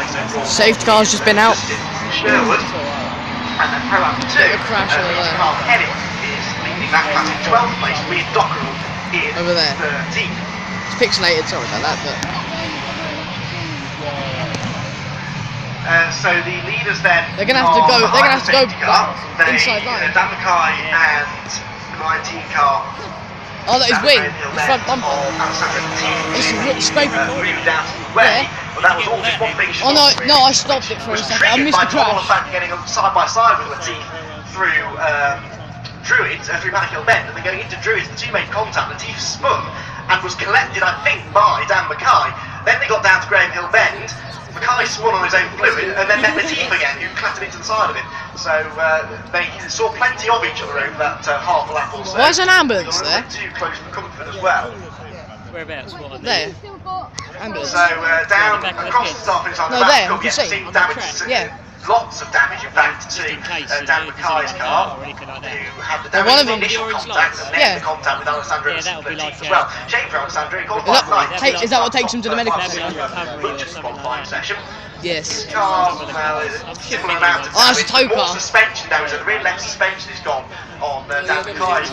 place overall. Safety car's just been out. Sherwood. And then Pro Am 2, crash over there. Carl Hennig is leading that class in 12th place, with Dockerell in Over there. 13th. It's pixelated, sorry about that, but... So the leaders then They're gonna have to go. They're gonna have to go inside line. Dan Mackay and my team car. Oh, that is wing. His front bumper. It's scraping. Moving down to the way, but that was all just one big shot. Oh no, I stopped it for a second. I missed the crash. Getting side by side with Latif through Druids, through Manikill Bend, and then going into Druids, the two made contact. Latif spun and was collected, I think, by Dan Mackay. Then they got down to Graham Hill Bend. Mackay spun on his own fluid and then met Latif again, who clattered into the side of him. So they saw plenty of each other over that half a lap or so. Why is an ambulance there? Too close for comfort as well. Whereabouts? There. Ambulance. So down across the start finish line, no, there. You can see. seen damage. Yeah. Lots of damage, in fact, to Dan Mackay's car, who had the damage one of in them, the initial contact, and then the contact with Alessandro and Latif as well. Shame for Alessandro, he qualified ninth. Is that what takes him to the medical centre? Qualifying session. Yes. His car, similar amount of damage, more suspension damage, the rear left suspension is gone on Dan Mackay's car, and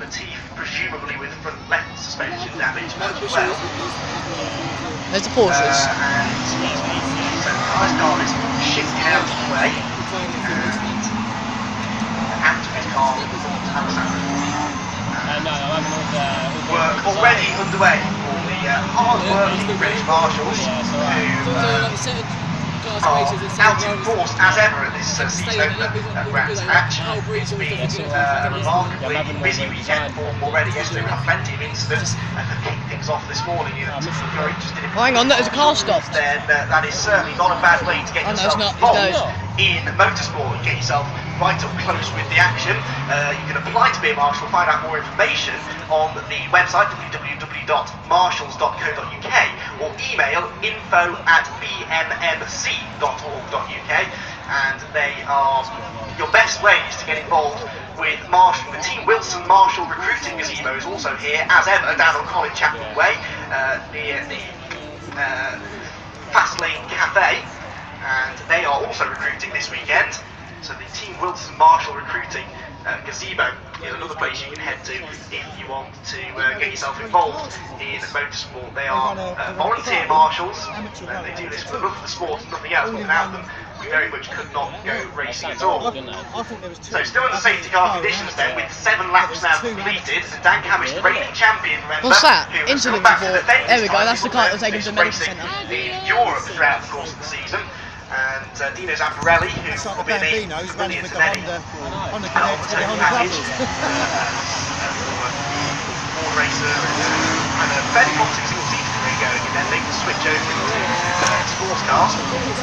Latif presumably with front left suspension damage as well. There's the Porsches. So Mackay's car is shifting out of the way, and out of his car towards Alessandro. Work already underway for the hard-working British Marshals, who are out in force as ever at this season opener at Brands Hatch. It's been a remarkably busy weekend for them already. Yes, we have plenty of incidents to kick things off this morning. If you're interested in hang on, there's a car stop. Then that is certainly not a bad way to get yourself involved in motorsport. You get yourself right up close with the action. You can apply to be a marshal, find out more information on the website www.marshals.co.uk or email info@bmmc.org.uk, and they are your best ways to get involved with marshalling. The Team Wilson Marshall Recruiting Gazebo is also here as ever down on College Chapel Way near the Fast Lane Cafe, and they are also recruiting this weekend. So the Team Wilson Marshall Recruiting Gazebo is another place you can head to if you want to get yourself involved in motorsport. They are volunteer marshals, and they do this for the love of the sport and nothing else. Without them, we very much could not go racing at all. So still in the safety car conditions then, with 7 laps now completed, and Dan Camish, the reigning champion, remember, what's that? who has Incident come back to report. defend There we his go, that's the car that will take him to the medical racing centre. in Europe throughout the course of the season. And Dino Zamparelli, who's probably been brilliant in any on the package, former racer, and a fairly promising single-seater career going, and then they can switch over into sports cars.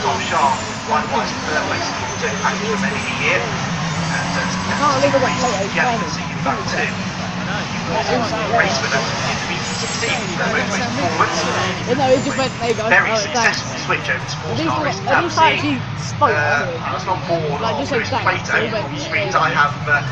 Tom Sharp, likewise, in third place in the return package for many a year, and yeah, you can see him back too. Race with a motorway performance. It just went, there you go. Very successful switch over to sports car racing. I was on board of Lewis Plato. On the screens I have the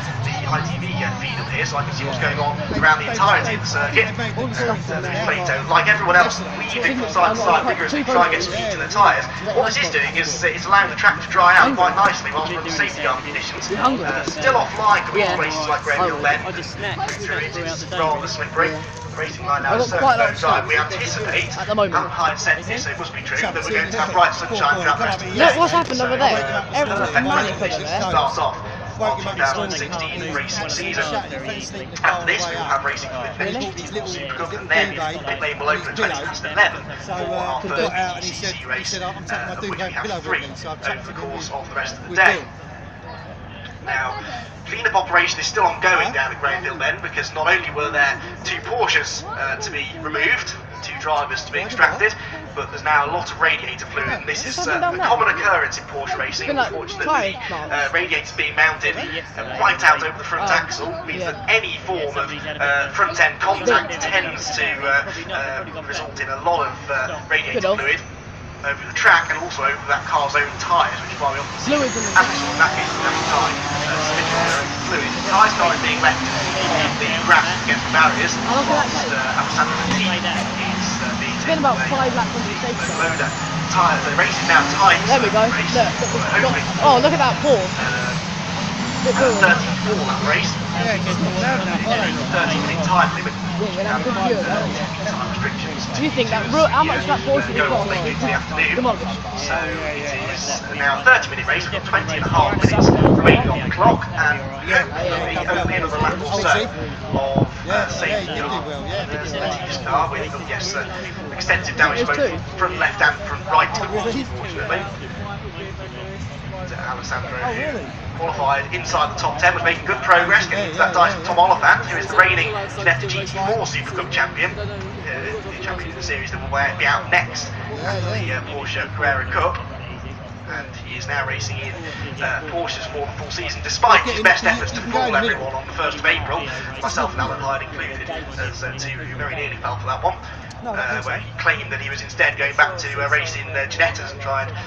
ITV feed up here, so I can see what's going on around the entirety of the circuit. Lewis Plato, like everyone else, weaving from side to side vigorously to try and get some heat in the tyres. What this is doing is it's allowing the track to dry out quite nicely whilst we're in the safety car conditions. Still offline for all races like Graham Hill Bend. It's rather slippery. The racing line now is certainly dry. We anticipate, haven't hide said this, so it must be true, that we're going to have bright sunshine throughout the rest of the day. Look what's happened over there. Everyone's starts off the 2016 racing season. After this, we will have racing for the Supercup, and then pit lane will open at 11 for our third ECC race, of which we have 3 over the course of the rest of the day. Now, clean-up operation is still ongoing down at Graham Hill Bend, because not only were there 2 Porsches to be removed, 2 drivers to be extracted, but there's now a lot of radiator fluid, and this is a common occurrence in Porsche racing. Unfortunately, radiators being mounted right out over the front axle means that any form of front-end contact tends to result in a lot of radiator fluid over the track and also over that car's own tyres, which is why we often see, as we saw in that case, time fluid. The tyre started being left in the grass against the barriers, whilst Alessandro is being been about 5 laps on the stage. Loader. Tyres, the race is now tight. There we go. Look. Oh, look at that pause. 34 that race. Yeah, it's not loud enough, are they? 30-minute time limit. Yeah, good view, Time restrictions. do you think that how much that pause did it Go on cost? late into the afternoon. Demolished. So it is now a 30-minute race. We've got 20 and a half minutes remaining on the clock, and hopefully only another lap or so of safety car. Safety car with yes, extensive damage both front left and front right, unfortunately. Alessandro qualified inside the top 10, was making good progress, getting into that dice with Tom Oliphant, who is the reigning Ginetta GT4 Super Cup champion, the champion of the series that will be out next after the Porsche Carrera Cup. And he is now racing in Porsches for the full season, despite his best efforts to fool everyone on the 1st of April, myself and Alan Hyde included, as two who very nearly fell for that one, where he claimed that he was instead going back to racing Ginettas and try and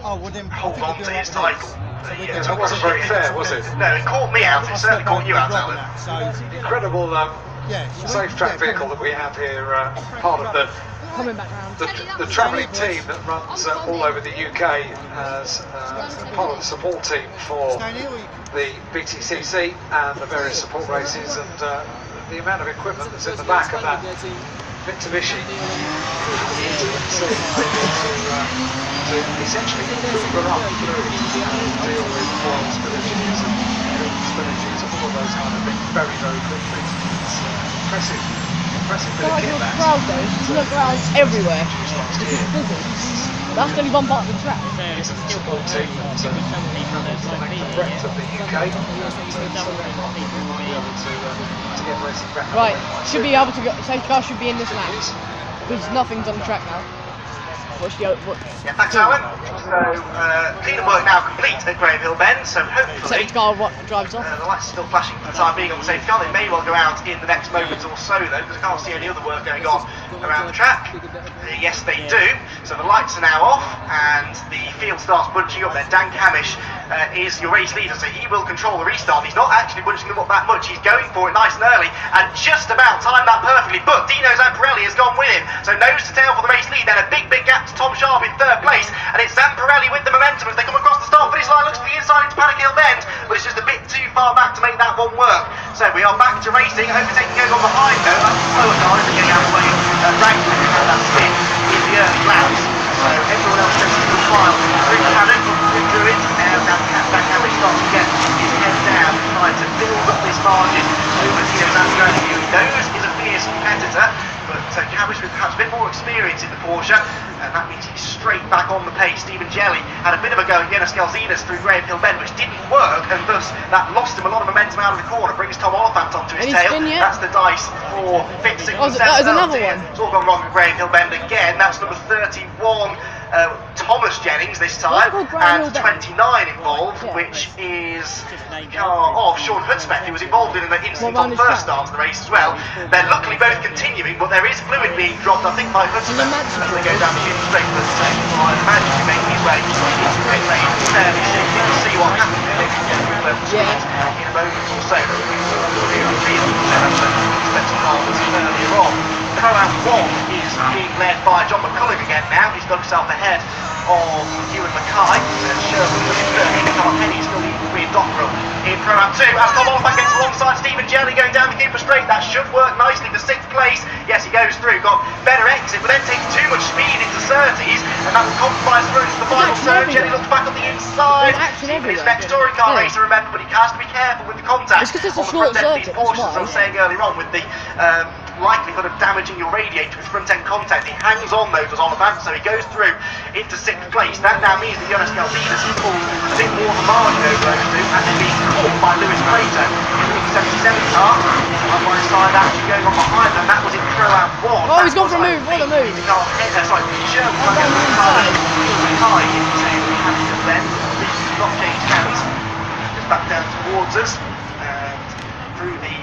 hold on to his title. That wasn't very fair, was it? No, it caught me out. It certainly caught you out, Alan. Incredible safe track vehicle that we have here, part of Coming back round. the travelling team that runs all over the UK as part of the support team for the BTCC and the various support races, and the amount of equipment that's in the back of that Mitsubishi to essentially hoover up through and deal with oil spillages and fuel spillages and all of those kind of things very, very quickly. It's impressive bit of kit back. Crowd though, there's no crowds everywhere. That's only one part of the track. It's a support team that's running the breadth of the UK. To get racing back. Right, should be able to go. Safety car should be in this lap because nothing's on the track now. Yeah, thanks, Alan. So, cleaning work now complete at Graham Hill Bend, so hopefully Safety car drives off. the lights are still flashing for the time being on the safety car. They may well go out in the next moment or so though, because I can't see any other work going on around the track. Yes, they do. So the lights are now off and the field starts bunching up there. Dan Camish is your race leader, so he will control the restart. He's not actually bunching them up that much. He's going for it nice and early and just about timed that perfectly. But Dino Zamparelli has gone with him. So nose to tail for the race lead, then a big gap to Tom Sharp in 3rd place, and it's Zamparelli with the momentum as they come across the start finish line. Looks to the inside into Paddock Hill Bend, but it's just a bit too far back to make that one work. So we are back to racing, overtaking goes on behind though. That slower car isn't getting out of the way. Rankin had that spin in the early laps, so everyone else goes through the file. Through Paddock, through it, and now Camish starts to get his head down, trying to build up this margin over Dino Zamparelli, who he knows is a fierce competitor. But Camish with perhaps a bit more experience in the Porsche, and that means he's straight back on the pace. Stephen Jelly had a bit of a go at Jonas Galzinas through Graham Hill Bend, which didn't work, and thus that lost him a lot of momentum out of the corner. Brings Tom Oliphant onto his tail. That's the dice for fixing the that was another one. It's all gone wrong with Graham Hill Bend again. That's number 31. Thomas Jennings this time, and 29 involved, which is the car of Sean Hudspeth, who was involved in the incident on the first start of the race as well. They're luckily both continuing, but there is fluid being dropped, I think, by Hudspeth as they go down the shooting straight. But I imagine he's making his way into the pit lane fairly soon. We'll see what happens if they can get through level speed in a moment or so. Earlier on. Pro-Am 1 is being led by John McCulloch again now. He's got himself ahead of Ewan Mackay and Sherwood was in third. Carl Penny still leading Green Dockrell in Pro-Am 2. As Tom Oliphant gets alongside Stephen Jelly going down the Cooper Straight, that should work nicely for 6th place. Yes, he goes through, got better exit, but then takes too much speed into Surtees, and that will compromise through into the final turn. Jelly looks back on the inside. He's next touring car racer, remember, but he has to be careful with the contact on the front end of these Porsches, as I was saying earlier on, with the likelihood of damaging your radiator with front end contact. He hangs on though, does Oliphant, so he goes through into 6th place. That now means that Jonas Galzinas has pulled a bit more of a margin over those two, and they're being caught by Lewis Crater in the 77 car. Side by side actually going on behind them. That was in Pro-Am 1. Oh, he's gone for a move, what a move. Sorry, Sherwood went high into Hamilton then. He's not changed hands. Just back down towards us. And through the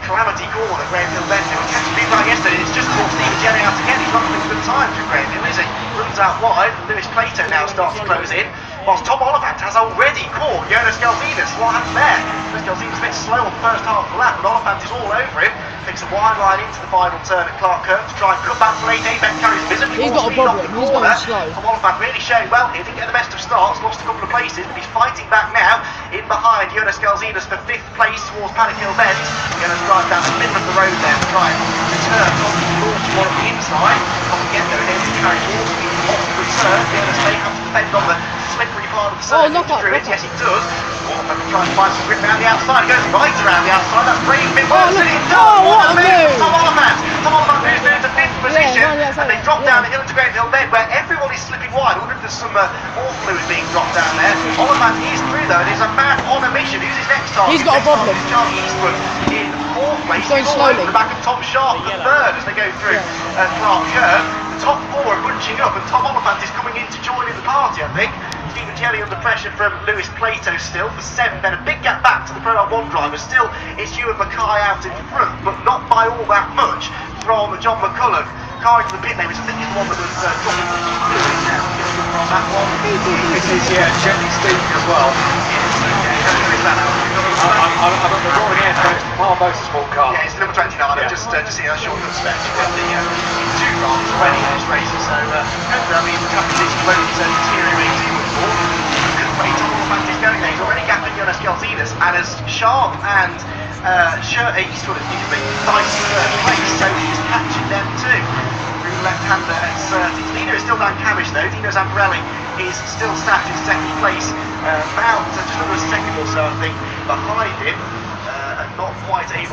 calamity corner, Graham Hill Bend, who was catching people like yesterday. It's just brought Stephen Jelly out again. He's not having a good time through Graham Hill, is he? Runs out wide. Lewis Plato now starts to close in. whilst Tom Oliphant has already caught Jonas Galzinas. What happened there? Jonas Galzinas a bit slow on the first half of the lap, but Oliphant is all over him. Takes a wide line into the final turn at Clark Curve to try and cut back to late. Beck carries visibly He's more got a speed off problem. the He's corner. going slow. Tom Oliphant really showing well here. Didn't get the best of starts, lost a couple of places, but he's fighting back now in behind Jonas Galzinas for 5th place towards Paddock Hill Bend. Jonas drives down the middle of the road there to try and return on the launch one at the inside. Doesn't get there, and able to carry more speed off the return. Jonas may have to defend on the slippery part of the circuit. Yes, he does. Oliphant tries to find some grip around the outside. He goes right around the outside. That's brave. It works, and it does. What a move! Tom Oliphant. Tom Oliphant moves into 5th position, and they drop down the hill into Great Hill Bend, where everyone is slipping wide. I wonder if there's some more fluid being dropped down there. Oliphant is through though, and is a man on a mission. Who's his next target? He's got a problem. Charlie Eastwood in 4th place. He's going all slowly. over the back of Tom Sharp, the 3rd as they go through Clark Curve. The top 4 are bunching up, and Tom Oliphant is coming in to join in the party, I think. Stephen Kelly under pressure from Lewis Plato still for 7th, then a big gap back to the Pro 1 driver. Still, it's Ewan Mackay out in front, but not by all that much from John McCulloch. Car into the pit lane, which I think is the one that was dropping the fluid now. From that one. This is, gently steaming as well. I'm at the drawing end, but it's the Palm Motorsport car. Yeah, it's the number 29. I've just seen a short spec. You've got the 2 drivers already in this race, so hopefully that means the traffic conditions won't deteriorate too much more. Good way Tom Oliphant is going there. He's already gapping Jonas Galzinas, and as Sharp and Eastwood, excuse me, Dice in 3rd place, so he's catching them too. Through the left-hander at 30. Dino is still down Camish though. Dino Zamparelli is still sat in 2nd place, about just under a second or so, I think, behind him, and not quite able